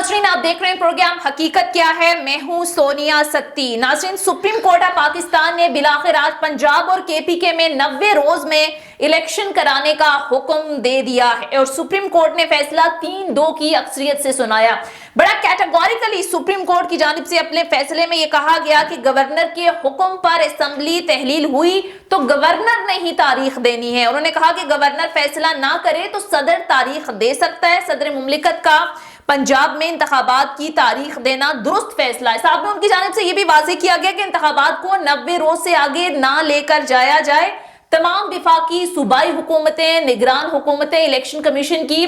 नाजरीन, आप देख रहे हैं प्रोग्राम हकीकत क्या है। मैं हूं सोनिया सत्ती। नाजरीन, सुप्रीम कोर्ट ऑफ पाकिस्तान ने बिलाखिर आज पंजाब और केपीके में 90 रोज में इलेक्शन कराने का हुक्म दे दिया है और सुप्रीम कोर्ट ने फैसला 3-2 की अक्सरियत से सुनाया। बड़ा कैटेगोरिकली सुप्रीम कोर्ट की जानिब से अपने फैसले में यह कहा गया कि गवर्नर के हुक्म पर असेंबली तहलील हुई तो गवर्नर ने ही तारीख देनी है। उन्होंने कहा कि गवर्नर फैसला ना करे तो सदर तारीख दे सकता है। सदर मुमलिकत का पंजाब में इंतखाबात की तारीख देना दुरुस्त फैसला है। साहब ने उनकी जानिब से यह भी वाज़ेह किया गया कि इंतखाबात को 90 रोज से आगे ना लेकर जाया जाए। तमाम विफाकी सूबाई हुकूमतें, निगरान हुकूमतें इलेक्शन कमीशन की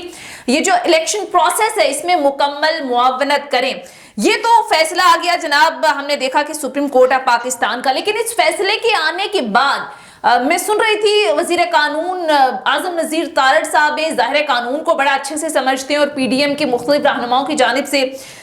ये जो इलेक्शन प्रोसेस है इसमें मुकम्मल मुआवनत करें। ये तो फैसला आ गया जनाब, हमने देखा कि सुप्रीम कोर्ट ऑफ पाकिस्तान का। लेकिन इस फैसले के आने के बाद मैं सुन रही थी वजीर कानून आजम नजीर तारड़ साहब ज़ाहिर कानून को बड़ा अच्छे से समझते हैं और पीडीएम के मुख्तलिफ रहनुमाओं की जानिब से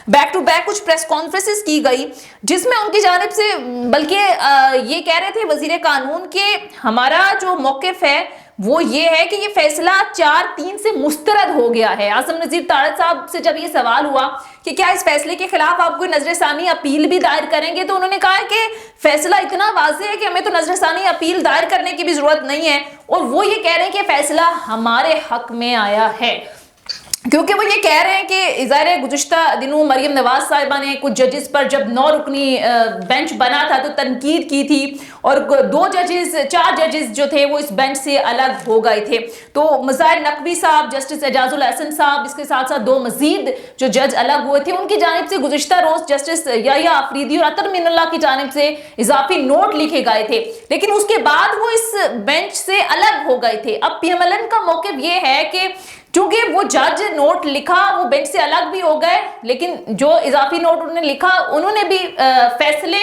बैक टू बैक कुछ प्रेस कॉन्फ्रेंसेस की गई जिसमें उनकी जानिब से बल्कि ये कह रहे थे वजीर कानून के हमारा जो मौक़िफ़ है वो ये है कि ये फैसला 4-3 से मुस्तरद हो गया है। आजम नजीर तारड़ साहब से जब ये सवाल हुआ कि क्या इस फैसले के खिलाफ आप कोई नजरसानी अपील भी दायर करेंगे, तो उन्होंने कहा कि फैसला इतना वाज़ेह है कि हमें तो नजरसानी अपील दायर करने की भी जरूरत नहीं है। और वो ये कह रहे हैं कि फैसला हमारे हक में आया है, क्योंकि वो ये कह रहे हैं कि ज़ाहिर गुज़िश्ता दिनों मरियम नवाज साहिबा ने कुछ जजेस पर जब 9 रुकनी बेंच बना था तो तनकीद की थी और 4 जजेस जो थे वो इस बेंच से अलग हो गए थे। तो मज़ाहिर नकवी साहब, जस्टिस एजाजुल हसन साहब, इसके साथ साथ 2 मजीद जो जज अलग हुए थे उनकी जानिब से गुज़िश्ता रोज़ जस्टिस याहिया आफरीदी और अतर मिनल्लाह की जानिब से इजाफी नोट लिखे गए थे, लेकिन उसके बाद वो इस बेंच से अलग हो गए थे। अब पीएमएलएन का मौक़िफ़ ये है कि क्योंकि वो जज नोट लिखा वो बेंच से अलग भी हो गए, लेकिन जो इजाफी नोट उन्होंने लिखा उन्होंने भी फैसले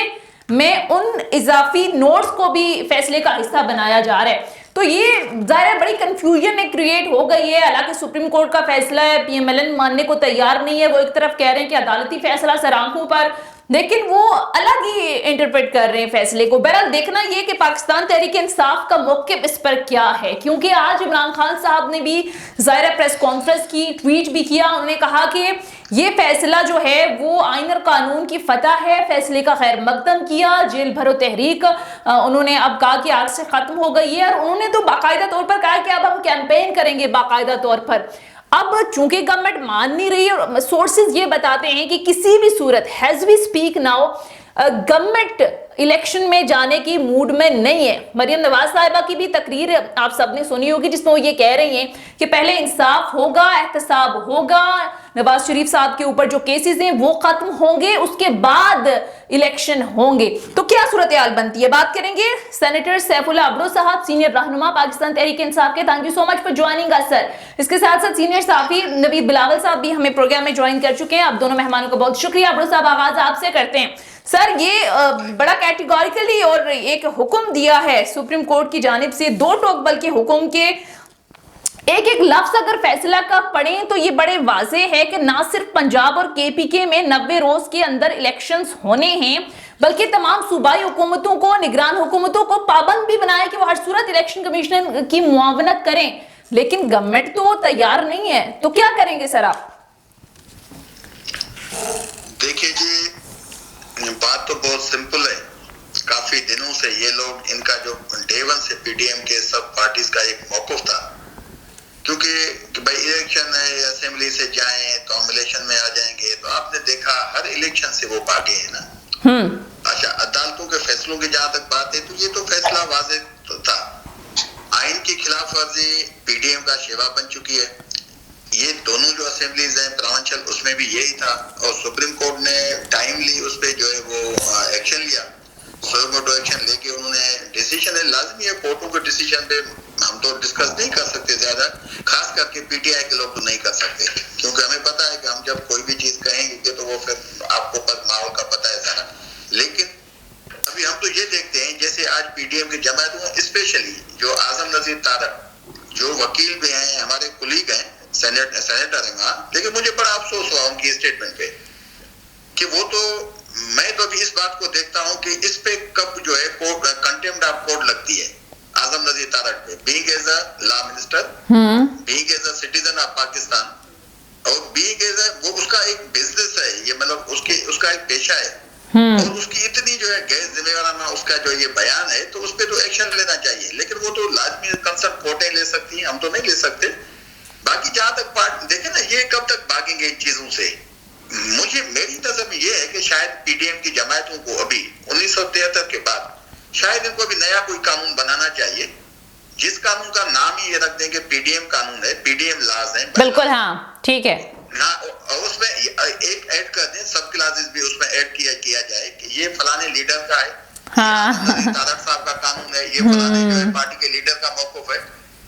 में उन इजाफी नोट्स को भी फैसले का हिस्सा बनाया जा रहा है। तो ये ज़ाहिर बड़ी कंफ्यूजन क्रिएट हो गई है। हालांकि सुप्रीम कोर्ट का फैसला है, पीएमएलएन मानने को तैयार नहीं है। वो एक तरफ कह रहे हैं कि अदालती फैसला सर आंखों पर, लेकिन वो अलग ही इंटरप्रेट कर रहे हैं फैसले को। बहरहाल देखना ये कि पाकिस्तान तहरीक इंसाफ का मौक़िफ़ इस पर क्या है, क्योंकि आज इमरान खान साहब ने भी ज़ाहिर प्रेस कॉन्फ्रेंस की, ट्वीट भी किया। उन्होंने कहा कि ये फैसला जो है वो आईन और कानून की फतह है। फैसले का खैर मकदम किया। जेल भरो तहरीक उन्होंने अब कहा कि आज से खत्म हो गई है और उन्होंने तो बाकायदा तौर पर कहा कि अब हम कैंपेन करेंगे बाकायदा तौर पर। अब चूंकि गवर्नमेंट मान नहीं रही और सोर्सेज ये बताते हैं कि किसी भी सूरत has we speak now government election में जाने की मूड में नहीं है। मरियम नवाज साहिबा की भी तकरीर आप सबने सुनी होगी जिसमें वो ये कह रही हैं कि पहले इंसाफ होगा, एहतसाब होगा, नवाज शरीफ साहब के ऊपर जो केसेस हैं वो खत्म होंगे, उसके बाद इलेक्शन होंगे। तो क्या सूरत हाल बनती है, बात करेंगे सेनेटर सैफुल्लाह अब्रो साहब, सीनियर रहनुमा पाकिस्तान तहरीक इंसाफ के। Thank you so much for joining us sir. इसके साथ साथ सीनियर साफी नवीद बिलावल साहब भी हमें प्रोग्राम में ज्वाइन कर चुके हैं। आप दोनों मेहमानों का बहुत शुक्रिया। अब्रो साहब, आगाज आपसे करते हैं। सर, ये बड़ा कैटेगोरिकली और एक हुक्म दिया है सुप्रीम कोर्ट की जानिब से, 2 टोक बल्कि हुक्म के एक लफ्ज अगर फैसला का पढ़ें तो ये बड़े वाजे है कि ना सिर्फ पंजाब और केपीके में 90 रोज के अंदर इलेक्शंस होने हैं, बल्कि तमाम सूबाई हुकूमतों को, निगरान हुकूमतों को पाबंद भी बनाया कि वो हर सूरत इलेक्शन कमीशन की मुआवनत करें। लेकिन गवर्नमेंट तो तैयार नहीं है, तो क्या करेंगे सर आप? देखिए जी, बात तो बहुत सिंपल है। काफी दिनों से ये लोग, इनका जो डे 1 से पीडीएम के सब पार्टीज का एक मौक़िफ़ था, क्योंकि भाई इलेक्शन है, असेंबली से जाएं तो हम इलेक्शन में आ जाएंगे। तो आपने देखा हर इलेक्शन से वो भागे हैं ना। अच्छा, अदालतों के फैसलों की जहां तक बात है तो ये तो फैसला वाज़ेह तो था। आइन की खिलाफ वर्जी पीडीएम का शेवा बन चुकी है। ये दोनों जो असेंबलीज हैं प्रावंचल, उसमें भी यही था और सुप्रीम कोर्ट ने टाइमली उस पर जो है वो एक्शन लिया। सोमोटो एक्शन लेके उन्होंने डिसीजन है, लाजमी है कोर्टों के डिसीजन पे हम तो डिस्कस नहीं कर सकते ज्यादा, खास करके पीटीआई के लोग तो नहीं कर सकते, क्योंकि हमें पता है कि हम जब कोई भी चीज कहेंगे तो वो फिर आपको माहौल का पता है सारा। लेकिन अभी हम तो ये देखते हैं जैसे आज पीडीएम की जमात हुआ, स्पेशली जो आजम नजीर तारड़ जो वकील भी हैं, हमारे कुलीग हैं, सेनेटर है वहां, लेकिन मुझे बड़ा अफसोस हुआ उनकी स्टेटमेंट पे कि वो तो, मैं तो अभी इस बात को देखता हूं कि इस पे कब जो है कोर्ट कंटेम्प्ट ऑफ कोर्ट लगती है आजम नजीर तारड़ पे, being as a law minister, being as a citizen of Pakistan, और बीइंग एज वो उसका एक बिजनेस है, ये मतलब उसका एक पेशा है, और उसकी इतनी जो है गैर जिम्मेवाराना उसका जो ये बयान है, तो उस पर तो एक्शन लेना चाहिए। लेकिन वो तो लाजमी कंसर्न कोर्टें ले सकती हैं, हम तो नहीं ले सकते। बाकी जहां तक बात देखे ना, ये कब तक भागेंगे इन चीजों से, मेरी नजर में ये है कि शायद पीडीएम की जमायतों को अभी 1973 के बाद शायद इनको अभी नया कोई कानून बनाना चाहिए, जिस कानून का नाम ही ये रख देंगे पीडीएम कानून है, पीडीएम लाज है। बिल्कुल, हाँ ठीक है ना, उसमें एक ऐड कर दें, सब क्लासेस भी उसमें ऐड किया जाए कि ये फलाने लीडर का है, हाँ तारक साहब का कानून है, ये फलाने जो है पार्टी के लीडर का मौकूफ है।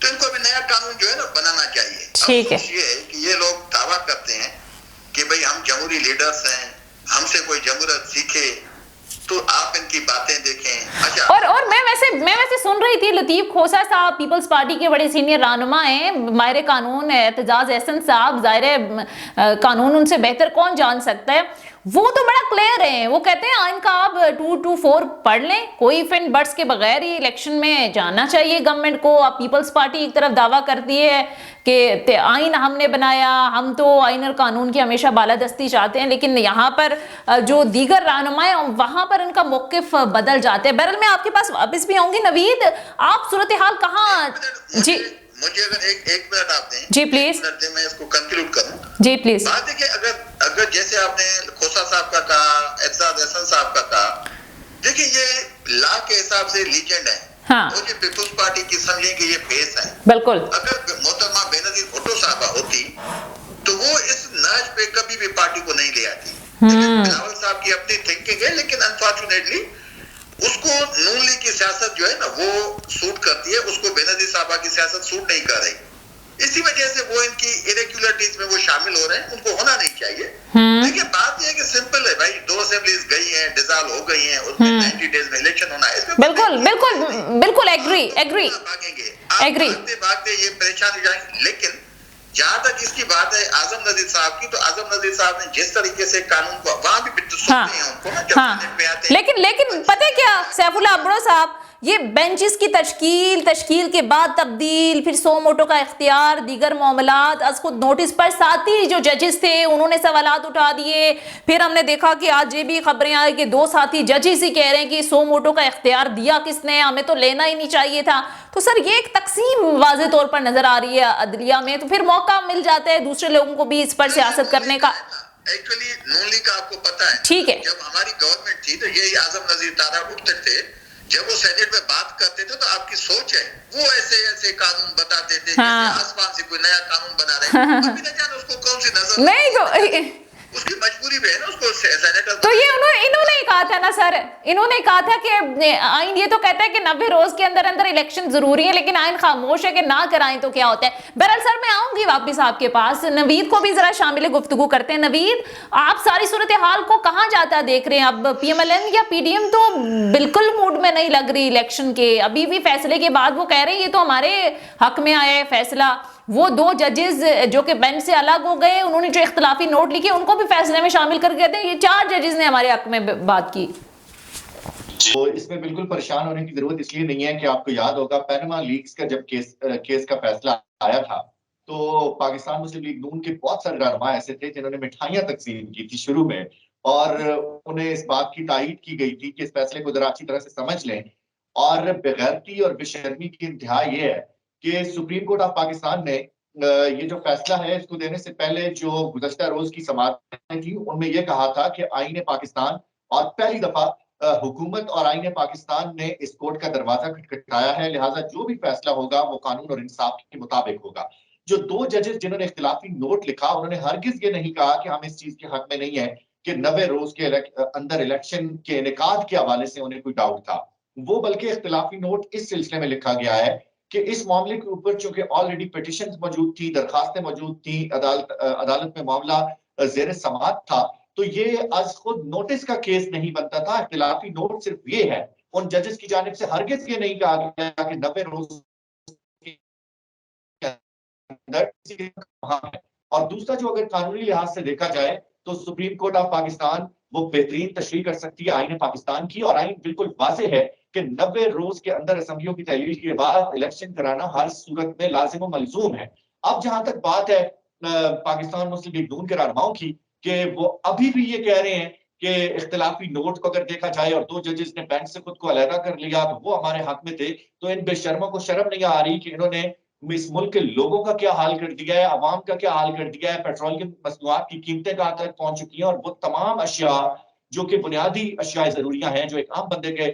तो इनको भी नया कानून जो है ना बनाना चाहिए। ठीक है। ये है कि ये लोग दावा करते हैं कि भाई हम जमहूरी लीडर्स हैं, हमसे कोई जमहूरियत सीखे, तो आप इनकी बातें देखें। अच्छा, और मैं वैसे सुन रही थी, लतीफ खोसा साहब पीपल्स पार्टी के बड़े सीनियर रहनुमा हैं, माहिर कानून एतजाज एहसन साहब, ज़ाहिर कानून उनसे बेहतर कौन जान सकता है, वो तो बड़ा क्लियर है। वो कहते हैं आइन का आप 224 पढ़ लें, कोई फिन बर्ड्स के बगैर ही इलेक्शन में जाना चाहिए गवर्नमेंट को। अब पीपल्स पार्टी एक तरफ दावा करती है कि आइन हमने बनाया, हम तो आइन और कानून की हमेशा बालादस्ती चाहते हैं, लेकिन यहाँ पर जो दीगर रहनुमा है वहां पर इनका मौकिफ बदल जाते हैं। बहरहाल मैं आपके पास वापस भी आऊंगी। नवीद, आप सूरत हाल कहाँ जी, मुझे अगर एक मिनट आप दें जी प्लीज, मैं इसको कंक्लूड करूं। जी प्लीज। बात है कि अगर जैसे आपने खोसा साहब का कहा, एतजाज एहसन साहब का कहा, देखिए ये लॉ के हिसाब से लीजेंड है, हाँ और ये पीपल्स पार्टी की समझे कि ये फेस है। बिल्कुल। अगर मोहतरमा बेनजीर भुट्टो साहबा होती तो वो इस नज पे कभी भी पार्टी को नहीं ले आती। बिलावल साहब की अपनी थिंकिंग है, लेकिन अनफॉर्चुनेटली उसको नून लीग की सियासत जो है ना वो सूट करती है, उसको बेनजीर साहबा की सियासत सूट नहीं कर रही। इसी वजह से वो इनकी इरेगुलरिटीज में वो शामिल हो रहे हैं, उनको होना नहीं चाहिए। देखिए बात यह है कि सिंपल है भाई, 2 असेंबलीज गई हैं, डिसॉल्व हो गई हैं, उसमें 90 डेज में इलेक्शन होना है, इसमें बिल्कुल एग्री भागेंगे, भागते ये परेशान हो जाएंगे। लेकिन जहां तक इसकी बात है आजम नजीर साहब की, तो आजम नजीर साहब ने जिस तरीके से कानून को वहां भी सुनते हैं उनको ना, जब सेनेट में आते हैं। लेकिन पता है क्या सैफुल्लाह अब्रो साहब, ये बेंचेस की तश्कील के बाद तब्दील, फिर 100 वोटों का इख्तियार, दीगर मामलात, आज खुद नोटिस पर साथ ही जो जजेस थे उन्होंने सवालात उठा दिए। फिर हमने देखा कि आज ये भी खबरें आई कि 2 साथी जजेस ही कह रहे हैं कि 100 वोटों का इख्तियार दिया किसने, हमें तो लेना ही नहीं चाहिए था। तो सर ये एक तकसीम वाज़े तौर पर नजर आ रही है अदलिया में, तो फिर मौका मिल जाता है दूसरे लोगों को भी इस पर सियासत करने का। एक्चुअली नून लीग का आपको पता है, ठीक है, जब हमारी गवर्नमेंट थी तो यही आजम नजीर तारा उठते थे, जब वो सेनेट में बात करते थे तो आपकी सोच है वो ऐसे कानून बताते थे, हाँ। आसमान से कोई नया कानून बना रहे हैं, अभी न जाने उसको कौन सी नजर नहीं तो उसकी मजबूरी भी है ना उसको सेनेटर। तो ये इन्होंने ही कहा था ना सर, इन्होंने कहा था कि आइन ये तो कहता है कि 90 रोज के अंदर अंदर इलेक्शन जरूरी है, लेकिन आइन खामोश है कि ना कराएं तो क्या होता है। बहरहाल सर मैं आऊंगी वापिस आपके पास, नवीद को भी जरा शामिल गुफ्तगू करते हैं। नवीद, आप सारी सूरत हाल को कहाँ जाता देख रहे हैं? अब पीएमएलएन या पीडीएम तो बिल्कुल मूड में नहीं लग रही इलेक्शन के, अभी भी फैसले के बाद वो कह रहे हैं ये तो हमारे हक में आया है फैसला। वो 2 जजेस जो कि बेंच से अलग हो गए, उन्होंने जो इख्तलाफी नोट लिखे उनको भी फैसले में शामिल करके कहते हैं ये 4 जजेस ने हमारे हक में बात की। तो इसमें बिल्कुल परेशान होने की जरूरत इसलिए नहीं है कि आपको याद होगा पैनामा लीक्स का जब केस का फैसला आया था तो पाकिस्तान मुस्लिम लीग नून के बहुत सारे रहनुमा ऐसे थे जिन्होंने मिठाइयां तकसीम की थी शुरू में, और उन्हें इस बात की तायीद की गई थी कि इस फैसले को जरा अच्छी तरह से समझ लें। और बेगैरती और बेशर्मी की इंतहा ये है कि सुप्रीम कोर्ट ऑफ पाकिस्तान ने ये जो फैसला है इसको देने से पहले जो गुज़श्ता रोज की समाअतें थी उनमें यह कहा था कि आईन पाकिस्तान, और पहली दफा हुकूमत और आईन पाकिस्तान ने इस कोर्ट का दरवाजा खटखटाया है, लिहाजा जो भी फैसला होगा वो कानून और इंसाफ के मुताबिक होगा। जो 2 जजेस जिन्होंने इख्तिलाफी नोट लिखा उन्होंने हरगिज ये नहीं कहा कि हम इस चीज के हक में नहीं है कि 90 रोज के अंदर इलेक्शन के इनेकाद के हवाले से उन्हें कोई डाउट था, वो बल्कि इख्तिलाफी नोट इस सिलसिले में लिखा गया है कि इस मामले के ऊपर चूंकि ऑलरेडी पिटिशन मौजूद थी, दरखास्तें मौजूद थी, अदालत में मामला जेर समाअत था, तो ये आज खुद नोटिस का केस नहीं बनता था। इख्तिलाफी नोट सिर्फ ये है, उन जजेस की जानिब से हरगिज ये नहीं कहा गया कि 90 रोज के अंदर। और दूसरा जो अगर कानूनी लिहाज से देखा जाए तो सुप्रीम कोर्ट ऑफ पाकिस्तान वो बेहतरीन तशरीह कर सकती है आईन पाकिस्तान की, और आईन बिल्कुल वाज़ेह है कि 90 रोज के अंदर असम्बलियों की तहलील के बाद इलेक्शन कराना हर सूरत में लाजिम और मलजूम है। अब जहां तक बात है पाकिस्तान मुस्लिम लीग नून के रहनुमाओं की कि वो अभी भी ये कह रहे हैं कि इख्तिलाफी नोट को अगर देखा जाए और 2 जजेस ने बेंच से खुद को अलहदा कर लिया तो वो हमारे हक में थे, तो इन बेशर्मों को शर्म नहीं आ रही कि इन्होंने इस मुल्क के लोगों का क्या हाल कर दिया है, अवाम का क्या हाल कर दिया है, पेट्रोल की मसनूआत की कीमतें कहां तक पहुंच चुकी हैं और वो तमाम अशिया जो कि बुनियादी अशिया जरूरियां हैं जो एक आम बंदे के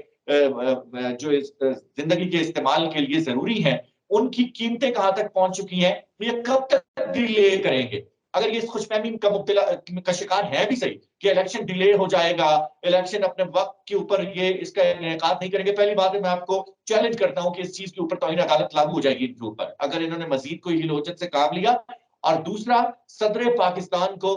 जो जिंदगी के इस्तेमाल के लिए जरूरी हैं, उनकी कीमतें कहां तक पहुंच चुकी हैं, ये कब तक डिले करेंगे। अगर ये इस खुशफहमी का मुब्तला का शिकार है भी सही कि इलेक्शन डिले हो जाएगा, इलेक्शन अपने वक्त के ऊपर ये इसका इनेकाद नहीं करेंगे, पहली बात है मैं आपको चैलेंज करता हूं कि इस चीज के ऊपर तौहीन अदालत लागू हो जाएगी इनके ऊपर अगर इन्होंने मजीद कोई हिलोजत से काम लिया। और दूसरा, सदर पाकिस्तान को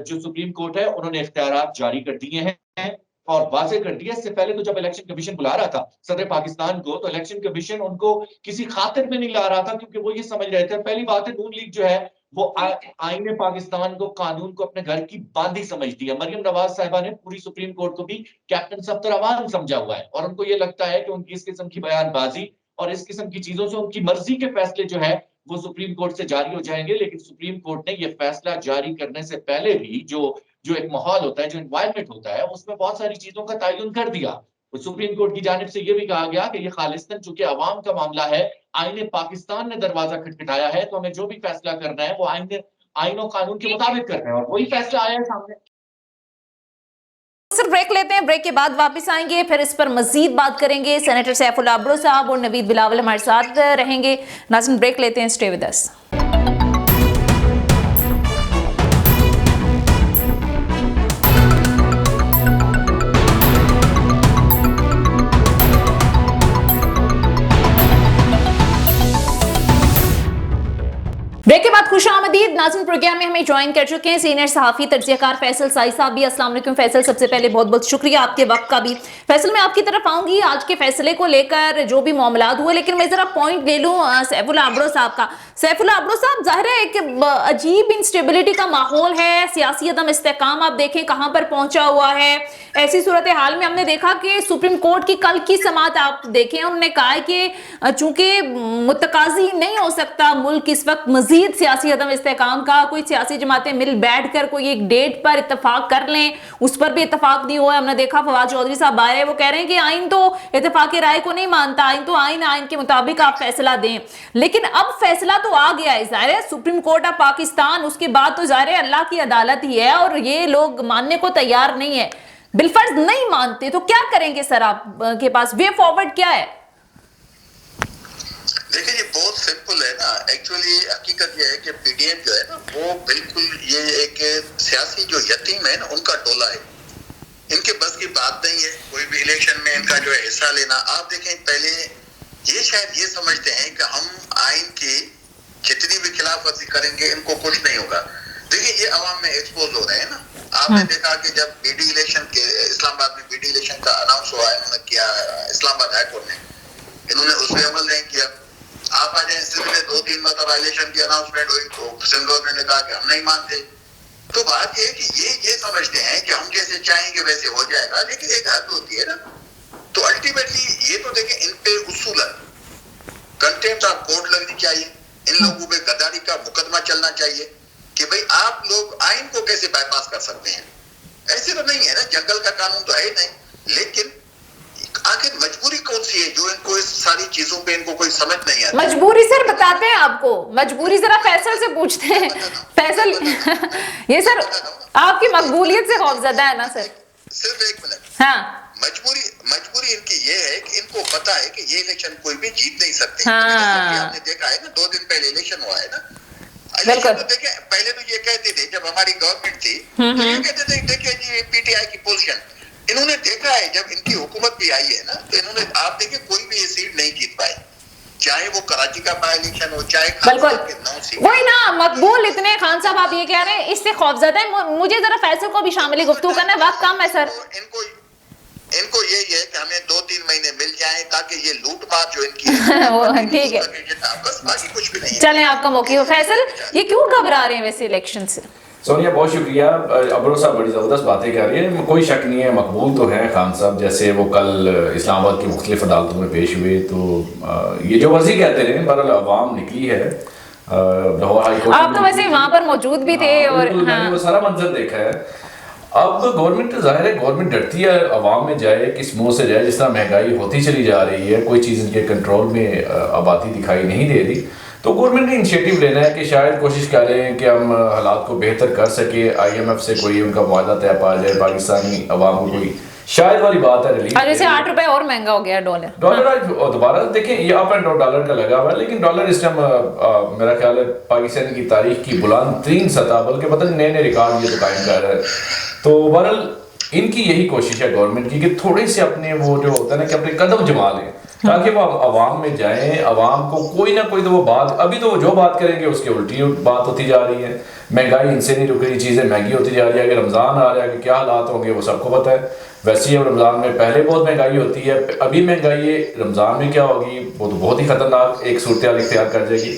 जो सुप्रीम कोर्ट है उन्होंने इख्तियारात जारी कर दिए हैं और वाजे कर दिया। इससे पहले तो जब इलेक्शन कमीशन बुला रहा था सदर पाकिस्तान को, तो इलेक्शन कमीशन उनको किसी खातिर में नहीं ला रहा था क्योंकि वो ये समझ रहे थे। पहली बात है, नून लीग जो है वो आईने पाकिस्तान को, कानून को अपने घर की बांदी समझती है। मरियम नवाज साहिबा ने पूरी सुप्रीम कोर्ट को भी कैप्टन सफ्तर अवान समझा हुआ है और उनको ये लगता है कि उनकी इस किस्म की बयानबाजी और इस किस्म की चीजों से उनकी मर्जी के फैसले जो है वो सुप्रीम कोर्ट से जारी हो जाएंगे। लेकिन सुप्रीम कोर्ट ने ये फैसला जारी करने से पहले भी जो एक माहौल होता है, जो एनवायरमेंट होता है, उसमें बहुत सारी चीजों का तयन कर दिया। तो सुप्रीम कोर्ट की जानिब से यह भी कहा गया कि ये खालिस्तान चूंकि अवाम का मामला है, आईने पाकिस्तान ने दरवाजा खटखटाया है, तो हमें जो भी फैसला करना है वो आईन और कानून के मुताबिक करना है और वही फैसला आया है सामने। सिर्फ ब्रेक लेते हैं, ब्रेक के बाद वापस आएंगे, फिर इस पर मजीद बात करेंगे। सेनेटर सैफुल्लाह अब्रो साहब और नवीद बिलावल हमारे साथ रहेंगे। नाज़रीन, ब्रेक लेते हैं, स्टे विद अस। ब्रेक के बाद खुशामदीद। नाज़रीन, प्रोग्राम में हमें ज्वाइन कर चुके हैं सीनियर सहाफ़ी तज्ज़ियाकार फैसल साई साहब भी। अस्सलाम वालेकुम फैसल, सबसे पहले बहुत बहुत शुक्रिया आपके वक्त का भी। फैसल, मैं आपकी तरफ आऊंगी आज के फैसले को लेकर जो भी मामलात हुए, लेकिन मैं जरा पॉइंट ले लूँ सैफुल्लाह अब्रो साहब का। सैफुल्लाह अब्रो साहब, जाहिर है एक अजीब इंस्टेबिलिटी का माहौल है, सियासी अदम इस्तेकाम आप देखें कहाँ पर पहुंचा हुआ है। ऐसी सूरत हाल में हमने देखा कि सुप्रीम कोर्ट की कल की समाअत आप देखें, उन्होंने कहा है कि चूंकि मुतकाजी नहीं हो सकता मुल्क इस वक्त मजीद सियासी अदम इस्तेकाम का, कोई सियासी जमातें मिल बैठ कर कोई एक डेट पर इत्तफाक कर लें, उस पर भी इत्तफाक नहीं हुआ। हमने देखा फवाद चौधरी साहब आए हैं, वो कह रहे हैं कि आइन तो इत्तफाक राय को नहीं मानता, आइन तो आइन के मुताबिक आप फैसला दें। लेकिन अब फैसला तो आ गया है, जाहिर है सुप्रीम कोर्ट ऑफ पाकिस्तान, उसके बाद तो जाहिर है अल्लाह की अदालत ही है और ये लोग मानने को तैयार नहीं है। बिलफर्ज नहीं मानते तो क्या करेंगे सर, आप के पास वे फॉरवर्ड क्या है? देखिए, ये बहुत सिंपल है ना। एक्चुअली हकीकत ये है कि पीडीएम जो है ना वो बिल्कुल ये एक सियासी जो यतीम है ना उनका टोला है। इनके बस की बात नहीं है कोई भी इलेक्शन में इनका जो है हिस्सा लेना। आप देखें, पहले ये शायद ये समझते हैं कि हम आइन की जितनी भी खिलाफवर्जी करेंगे इनको कुछ नहीं होगा। देखिए, ये अवाम में एक्सपोज हो रहे हैं ना। आपने देखा कि जब बीडी इलेक्शन के इस्लामाबाद में बीडी इलेक्शन का अनाउंस हुआ, इन्होंने किया इस्लामाबाद हाईकोर्ट ने, इन्होंने उस पर अमल नहीं किया। आप आ जाए, सिंध में 2-3 मतलब इलेक्शन की अनाउंसमेंट हुई तो सिंध गवर्नमेंट ने कहा कि हम नहीं मानते। तो बात ये है कि ये समझते हैं कि हम जैसे चाहेंगे वैसे हो जाएगा, लेकिन एक हद होती है ना। तो अल्टीमेटली ये तो देखें, इन पे उसूलन कंटेम्प्ट ऑफ कोर्ट लगनी चाहिए, इन लोगों पे गद्दारी का मुकदमा चलना चाहिए कि भाई आप लोग आइन को कैसे बाईपास कर सकते हैं। ऐसे तो नहीं है ना, जंगल का कानून तो है ही नहीं। लेकिन आखिर मजबूरी कौन सी है जो इनको इस सारी चीजों पे इनको कोई समझ नहीं आता। मजबूरी सर बताते हैं आपको, मजबूरी जरा फैसल से पूछते हैं। फैसल ये सर आपकी मकबूलियत से खौफजदा है ना सर? सिर्फ एक मिनट। हाँ, मजबूरी इनकी ये है कि इनको पता है कि ये इलेक्शन कोई भी जीत नहीं सकते। हाँ। आपने देखा है ना, 2 दिन पहले इलेक्शन हुआ है ना। बिल्कुल। तो देखिए, पहले तो ये कहते थे जब हमारी गवर्नमेंट थी तो ये कहते थे देखिए जी पीटीआई की पोजीशन। इन्होंने देखा है जब इनकी हुकूमत भी आई है ना, तो इन्होंने आप देखिए कोई भी ये सीट नहीं जीत पाई, चाहे वो कराची का बाय इलेक्शन हो, चाहे वही ना मकबूल। इतने खान साहब आप ये कह रहे हैं, इससे खौफजदा है। मुझे जरा फैसल को भी शामिल गुफ्तगू करना है, वक्त कम है सर। इनको यही है कि हमें 2-3 महीने मिल जाएं ताकि ये लूटमार जो इनकी है ठीक है, बस, बाकी कुछ भी नहीं है। चलें आपका मौके हो। फैसल, ये क्यों घबरा रहे हैं वैसे इलेक्शन से? सोनिया, बहुत शुक्रिया। अब्रो साहब बड़ी ज़बरदस्त बातें कर रही हैं, कोई शक नहीं है, मकबूल तो हैं खान साहब। जैसे वो कल इस्लामाबाद की मुख्तलिफ अदालतों में पेश हुए तो ये जो वज़ी कहते रहे, बहरहाल अवाम निकली है लाहौर हाई कोर्ट आप तो वैसे वहां पर मौजूद भी थे और बिल्कुल, मैंने वो सारा मंजर देखा है। अब गवर्नमेंट जाहिर है गवर्नमेंट डरती है अवाम में जाए, किस मुंह से जाए, जिस तरह महंगाई होती चली जा रही है, कोई चीज़ इनके कंट्रोल में अब आती दिखाई नहीं दे रही। तो गवर्नमेंट ने इनिशिएटिव लेना है कि शायद कोशिश करें कि हम हालात को बेहतर कर सके, IMF से कोई उनका मुआहदा तय पा जाए, पाकिस्तानी अवाम को कोई शायद वाली बात है रिलीफ। जैसे 8 रुपए और महंगा हो गया डॉलर आज दोबारा देखें, ये अप एंड डाउन डॉलर का लगा हुआ है, लेकिन डॉलर इस टाइम मेरा ख्याल है पाकिस्तान की तारीख की बुलंद तरीन सतह, बल्कि पता नहीं नए नए रिकॉर्ड ये तो कायम कर रहा है। तो बहरहाल इनकी यही कोशिश है गवर्नमेंट की कि थोड़े से अपने वो जो होता है ना कि अपने कदम जमा लें, ताकि वो अवाम में जाएं, अवाम को कोई ना कोई तो वो बात, अभी तो वो जो बात करेंगे उसके उल्टी बात होती जा रही है। महंगाई इनसे नहीं रुक रही, चीज़ें महंगी होती जा रही है। अगर रमज़ान आ रहा है कि क्या हालात होंगे वो सबको पता है। वैसे ही अब रमज़ान में पहले बहुत महंगाई होती है, अभी महंगाई है, रमज़ान में क्या होगी वो तो बहुत ही खतरनाक एक सूरत इख्तियार कर जाएगी।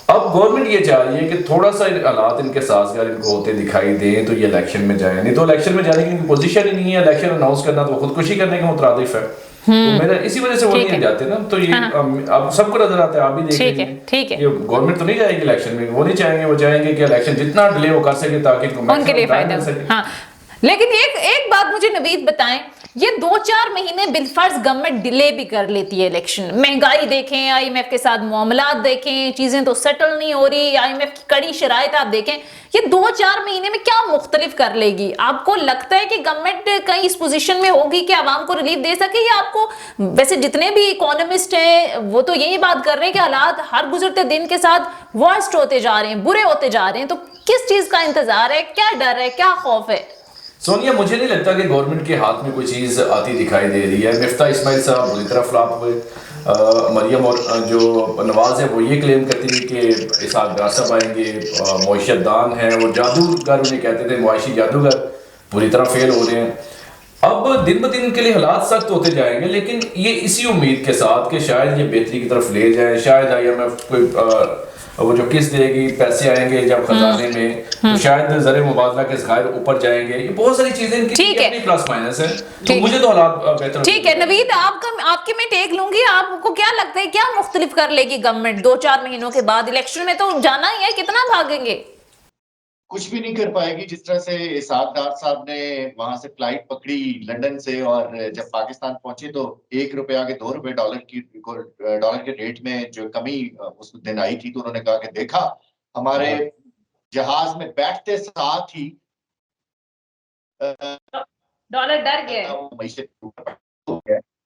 अब गवर्नमेंट ये चाह रही है कि थोड़ा सा हालात इनके साजगार इनको होते दिखाई दें तो ये इलेक्शन में जाए, नहीं तो इलेक्शन में जाने की इनकी पोजीशन ही नहीं है। इलेक्शन अनाउंस करना तो खुदकुशी करने के मुतरादिफ है। तो मेरा इसी वजह से वो नहीं जाते ना, तो ये अब सबको नजर आता है, आप भी देख रहे हैं। ठीक है, गवर्नमेंट तो नहीं जाएगी इलेक्शन में, वो नहीं चाहेंगे, वो चाहेंगे कि इलेक्शन जितना डिले वो कर सके ताकि उनके लिए फायदा हो। हाँ, लेकिन एक बात मुझे नवीद बताएं, ये 2-4 महीने बिलफर्ज गवर्नमेंट डिले भी कर लेती है इलेक्शन। महंगाई देखें, IMF के साथ मामलात देखें, चीजें तो सेटल नहीं हो रही, IMF की कड़ी शराइत आप देखें, ये 2-4 महीने में क्या मुख्तलिफ कर लेगी? आपको लगता है कि गवर्नमेंट कहीं इस पोजीशन में होगी कि आवाम को रिलीफ दे सके, या आपको वैसे जितने भी इकोनॉमिस्ट हैं वो तो यही बात कर रहे हैं कि हालात हर गुजरते दिन के साथ वर्स्ट होते जा रहे हैं, बुरे होते जा रहे हैं, तो किस चीज का इंतजार है, क्या डर है, क्या खौफ है? सोनिया, मुझे नहीं लगता कि गवर्नमेंट के हाथ में कोई चीज़ आती दिखाई दे रही है। मिफ्ता इस्माइल साहब बुरी तरह फ्लॉप हुए। मरियम और जो नवाज है वो ये क्लेम करती थी कि इसहाक डार साहब आएंगे, मईशत दान है, वो जादूगर उन्हें कहते थे, मुआशी जादूगर, पूरी तरह फेल हो रहे हैं। अब दिन ब दिन इनके लिए हालात सख्त होते जाएंगे, लेकिन ये इसी उम्मीद के साथ कि शायद ये बेहतरी की तरफ ले जाए, शायद IMF कोई वो जो किस्त देगी, पैसे आएंगे जब खजाने में, तो शायद ज़र मुबादला के ज़खायर ऊपर जाएंगे। ये बहुत सारी चीजें इनकी अपनी प्लस माइनस है, तो मुझे तो हालात बेहतर। ठीक है नवीद, आपके मैं टेक लूंगी। आपको क्या लगता है क्या मुख्तलिफ कर लेगी गवर्नमेंट 2-4 महीनों के बाद? इलेक्शन में तो जाना ही है, कितना भागेंगे? कुछ भी नहीं कर पाएगी। जिस तरह से इसहाक डार साहब ने वहां से फ्लाइट पकड़ी लंदन से, और जब पाकिस्तान पहुंचे तो 1 रुपया के 2 रुपए डॉलर के रेट में जो कमी उस दिन आई थी, तो उन्होंने कहा कि देखा हमारे जहाज में बैठते साथ ही डॉलर डर गया,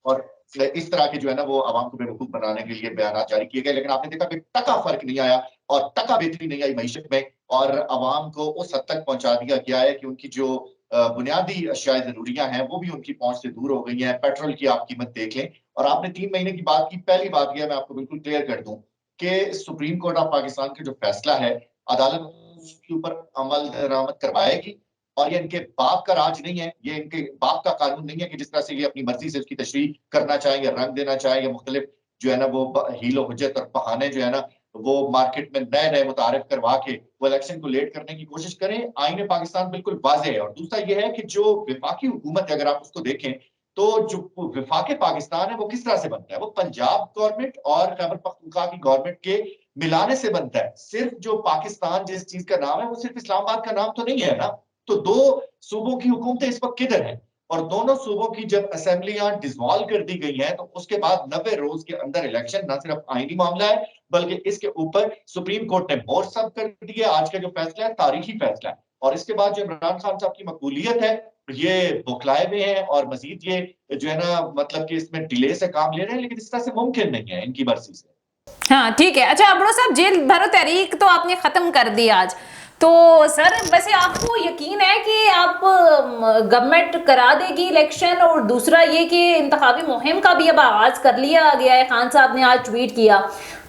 और इस तरह के जो है ना वो आवाम को बेवकूफ बनाने के लिए बयान जारी किए गए। लेकिन आपने देखा कि टका फर्क नहीं आया और टका बेहतरी नहीं आई मईशत में, और आवाम को उस हद तक पहुंचा दिया गया है कि उनकी जो बुनियादी अशिया जरूरियां हैं वो भी उनकी पहुंच से दूर हो गई हैं। पेट्रोल की आप कीमत देख लें, और आपने 3 महीने की बात की। पहली बात यह मैं आपको बिल्कुल क्लियर कर दूं कि सुप्रीम कोर्ट ऑफ पाकिस्तान का जो फैसला है, अदालत उसके ऊपर अमल दरामद करवाएगी, और ये इनके बाप का राज नहीं है, ये इनके बाप का कानून नहीं है कि जिस तरह से ये अपनी मर्जी से उसकी तशरीह करना चाहे या रंग देना चाहे, या मुख्तलिफ जो है ना वो हीलो हुज्जत और बहाने जो है ना वो मार्केट में नए नए मुतारिफ करवा के वो इलेक्शन को लेट करने की कोशिश करें। आईन पाकिस्तान बिल्कुल वाज़ेह है। और दूसरा ये है कि जो विफाकी हुकूमत है, अगर आप उसको देखें तो जो विफाके पाकिस्तान है वो किस तरह से बनता है, वो पंजाब गवर्नमेंट और खैबर पख्तूनख्वा की गवर्नमेंट के मिलाने से बनता है। सिर्फ जो पाकिस्तान जिस चीज का नाम है वो सिर्फ इस्लामाबाद का नाम तो नहीं है ना। तो 2 सूबों की हुकूमतें इस वक्त किधर है, और दोनों सूबों की जब असेंबलियां डिसॉल्व कर दी गई हैं तो उसके बाद 90 रोज के अंदर इलेक्शन न सिर्फ आईनी मामला है बल्कि इसके ऊपर सुप्रीम कोर्ट ने मोहर सब कर दी है। आज का जो फैसला है तारीखी फैसला है, और इसके बाद जो इमरान खान साहब की मकबूलियत है ये बुखलाए हुए हैं, और मजीद ये जो है ना मतलब कि इसमें डिले से काम ले रहे हैं, लेकिन इस तरह से मुमकिन नहीं है इनकी मर्जी से। हाँ ठीक है। अच्छा अबरो साहब, जेल भरो तहरीक तो आपने खत्म कर दी आज, तो सर वैसे आपको यकीन है कि आप गवर्नमेंट करा देगी इलेक्शन? और दूसरा ये कि इंतखाबी मुहिम का भी अब आगाज कर लिया गया है, खान साहब ने आज ट्वीट किया,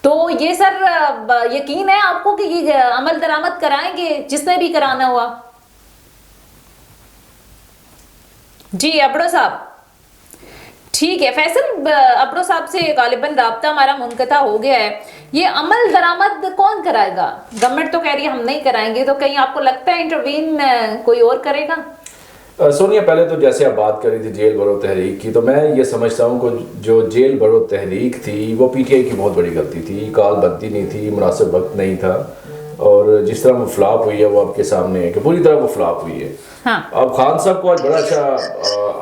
तो ये सर यकीन है आपको कि ये अमल दरामद कराएंगे जिसने भी कराना हुआ? जी अबड़ो साहब ठीक है। फैसल अबड़ो साहब से गालिबन राब्ता हमारा मुनक़ता हो गया है। ये अमल दरामद कौन कराएगा? गवर्नमेंट तो कह रही है हम नहीं कराएंगे, तो कहीं आपको लगता है इंटरवीन कोई और करेगा? सोनिया, पहले तो जैसे आप बात कर रही थी जेल भरो तहरीक की, तो मैं ये समझता हूँ कि जो जेल भरो तहरीक थी वो पीटीआई की बहुत बड़ी गलती थी। कॉल बनती नहीं थी, मुनासिब वक्त नहीं था, और जिस तरह वो फ्लॉप हुई है वो आपके सामने है कि पूरी तरह वो फ्लॉप हुई है। हाँ। अब खान साहब को आज बड़ा अच्छा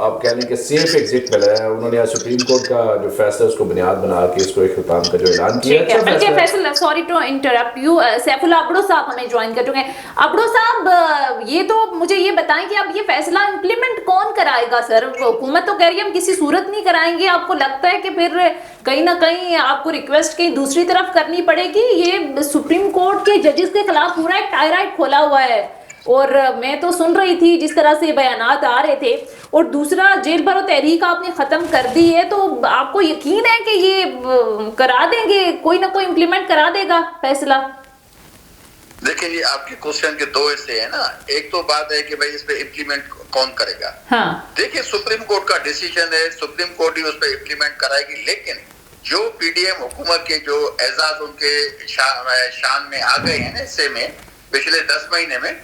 आप कह लें कि सेफ एग्जिट मिला है। उन्होंने आज सुप्रीम कोर्ट का जो फैसला उसको बुनियाद बना के इसको इख्तिताम का जो ऐलान किया है। बल्कि Faisal, sorry to interrupt you, Saiful Abdo साहब हमें ज्वाइन कर चुके हैं। अब्दो साहब, ये तो मुझे ये बताएं कि अब ये फैसला इम्प्लीमेंट कौन कराएगा सर? हुकूमत तो कह रही है हम किसी सूरत नहीं कराएंगे। आपको लगता है कि फिर कहीं ना कहीं आपको रिक्वेस्ट कहीं दूसरी तरफ करनी पड़ेगी? ये सुप्रीम कोर्ट के जजेस के खिलाफ पूरा एक टायराइड खोला हुआ है, और मैं तो सुन रही थी जिस तरह से बयानात आ रहे थे। और दूसरा, जेल भरो तहरीक आपने खत्म कर दी है, तो आपको यकीन है कि ये करा देंगे, कोई ना कोई इम्प्लीमेंट करा देगा फैसला? देखिए जी, आपके क्वेश्चन के दो हिस्से हैं ना। एक तो बात है कि भाई इस पे इम्प्लीमेंट कौन करेगा। हाँ। देखिए, सुप्रीम कोर्ट का डिसीजन है, सुप्रीम कोर्ट ही उस पर इम्प्लीमेंट कराएगी। लेकिन जो पीडीएम हुकूमत के जो एजाज उनके शान में आ गए हैं ना हिस्से में पिछले 10 महीने में,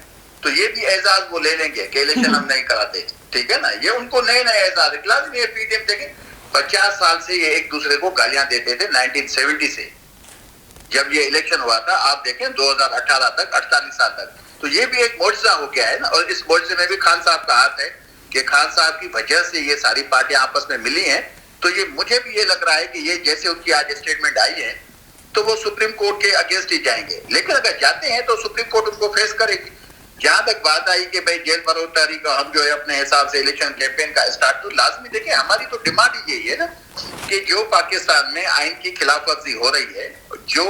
तो ये भी एजाज वो ले लेंगे कि इलेक्शन हम नहीं कराते। ठीक है ना, ये उनको नए नए एजाज लाजमी है। पीडीएम देखें, 50 साल से ये एक दूसरे को गालियां देते थे। 1970 से जब ये इलेक्शन हुआ था, आप देखें 2018 तक, 48 साल तक, तो ये भी एक मोर्चा हो गया है ना। और इस मोर्चे में भी खान साहब का हाथ है कि खान साहब की वजह से ये सारी पार्टियां आपस में मिली हैं। तो ये मुझे भी ये लग रहा है कि ये जैसे उनकी आज स्टेटमेंट आई है तो वो सुप्रीम कोर्ट के अगेंस्ट ही जाएंगे। लेकिन अगर जाते हैं तो सुप्रीम कोर्ट उनको फेस करेगी। जहां तक बात आई कि भाई जेल भरो तहरीक का हम जो है अपने हिसाब से इलेक्शन कैंपेन का स्टार्ट, तो लाजमी देखिए हमारी तो डिमांड ही यही है ना कि जो पाकिस्तान में आइन की खिलाफ वर्जी हो रही है, जो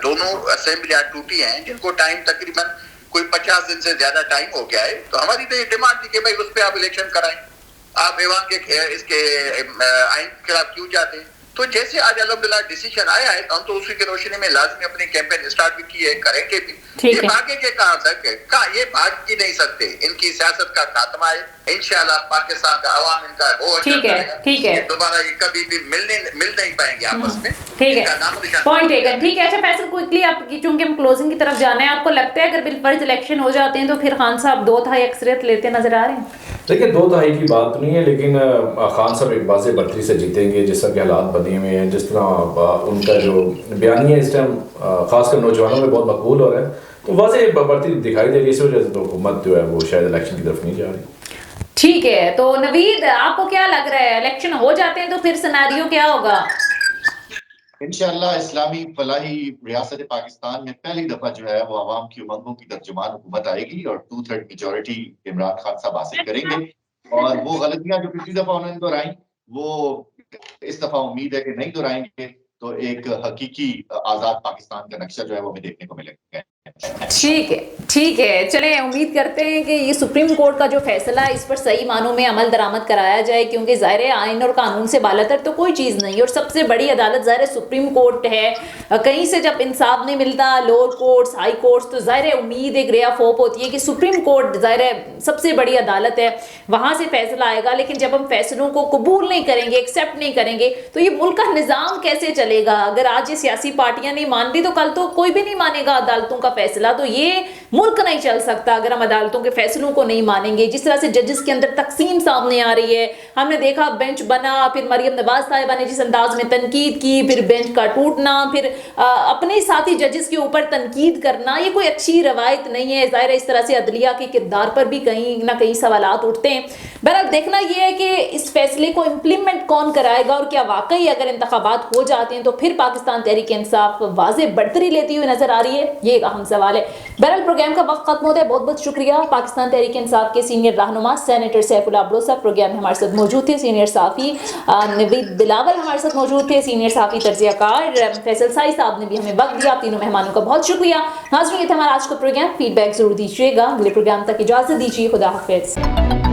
दोनों असेंबलियां टूटी हैं, जिनको टाइम तकरीबन कोई 50 दिन से ज्यादा टाइम हो गया है, तो हमारी तो ये डिमांड थी कि भाई उस पर आप इलेक्शन कराएं। आप ईवान के इसके आइन के खिलाफ क्यों जाते हैं? तो जैसे आज अल्हम्दुलिल्लाह डिसीजन आया है, हम तो उसी की रोशनी में लाजमी अपनी कैंपेन स्टार्ट भी की है, करेंगे भी। ये भागे के कहां तक है? ये भाग ही नहीं सकते। इनकी सियासत का खात्मा है, इंशाल्लाह पाकिस्तान का अवाम इनका वो ठीक है। दोबारा ये कभी भी मिल नहीं पाएंगे आपस में। ठीक है, पॉइंट टेकन। ठीक है, अच्छा फैसल, क्विकली आपकी, चूंकि हम क्लोजिंग की तरफ जाना है, आपको लगता है अगर बिलफर्ज इलेक्शन हो जाते हैं तो फिर खान साहब 2/3 अक्सरियत लेते नजर आ रहे हैं? देखिए, 2/3 की बात तो नहीं है, लेकिन खान साहब एक बाज़ बढ़ती से जीतेंगे जिस तरह के हालात बने हुए हैं, जिस तरह उनका जो बयानिया इस टाइम खासकर नौजवानों में बहुत मकबूल हो रहा है, तो वाज़ेह बढ़ती दिखाई दे रही है। इस वजह से तो हुकूमत जो है वो शायद इलेक्शन की तरफ नहीं जा रही। ठीक है, तो नवीद, आपको क्या लग रहा है, इलेक्शन हो जाते हैं तो फिर सिनेरियो क्या होगा? इंशाअल्लाह इस्लामी फलाही रियासत पाकिस्तान में पहली दफा जो है वो अवाम की उमंगों की तर्जुमान हुकूमत आएगी और 2/3 मेजोरिटी इमरान खान साहब हासिल करेंगे। और वो गलतियां जो पिछली दफा उन्होंने दोहराई वो इस दफा उम्मीद है कि नहीं दोहराएंगे, तो एक हकीकी आजाद पाकिस्तान का नक्शा जो है वो हमें देखने को मिलेगा। ठीक है, चलें, उम्मीद करते हैं कि ये सुप्रीम कोर्ट का जो फैसला है इस पर सही मानों में अमल दरामद कराया जाए, क्योंकि ज़ाहिर है आइन और कानून से बालातर तो कोई चीज़ नहीं, और सबसे बड़ी अदालत ज़ाहिर है सुप्रीम कोर्ट है। कहीं से जब इंसाफ नहीं मिलता, लोअर कोर्ट्स, हाई कोर्ट्स, तो ज़ाहिर है उम्मीद एक रे ऑफ होप होती है कि सुप्रीम कोर्ट ज़ाहिर है सबसे बड़ी अदालत है, वहाँ से फैसला आएगा। लेकिन जब हम फैसलों को कबूल नहीं करेंगे, एक्सेप्ट नहीं करेंगे, तो ये मुल्क का निज़ाम कैसे चलेगा? अगर आज ये सियासी पार्टियां नहीं मान रही तो कल तो कोई भी नहीं मानेगा अदालतों का फैसला। तो ये मुल्क नहीं चल सकता अगर हम अदालतों के फैसलों को नहीं मानेंगे। जिस तरह से जजेस के अंदर तकसीम सामने आ रही है, हमने देखा बेंच बना, फिर मरियम नवाज साहिबा ने जिस अंदाज में तनकीद की, फिर बेंच का टूटना, फिर अपने साथी जजेस के ऊपर तनकीद करना, ये कोई अच्छी रवायत नहीं है। ज़ाहिर है इस तरह से अदलिया के किरदार पर भी कहीं ना कहीं सवालात उठते हैं। बहरहाल देखना यह है कि इस फैसले को इम्प्लीमेंट कौन कराएगा, और क्या वाकई अगर इंतखाबात हो जाते हैं तो फिर पाकिस्तान तहरीक इंसाफ वाज़ेह बढ़तरी लेती हुई नजर आ रही है, ये एक अहम सवाल है। बहरहाल प्रोग्राम का वक्त खत्म होता है। बहुत बहुत शुक्रिया पाकिस्तान तहरीक इंसाफ के सीनियर रहनुमा सेनेटर सैफुल अब्दो साहब प्रोग्राम में हमारे साथ मौजूद थे। सीनियर साफ़ी नवीद बिलावल हमारे साथ मौजूद थे। सीनियर साफ़ी तर्जियाकार फैसल साई साहब ने भी हमें वक्त दिया। तीनों मेहमानों का बहुत शुक्रिया। नाज़रीन, ये था हमारा आज का प्रोग्राम। फीडबैक जरूर दीजिएगा। अगले प्रोग्राम तक इजाज़त दीजिए। खुदा हाफिज़।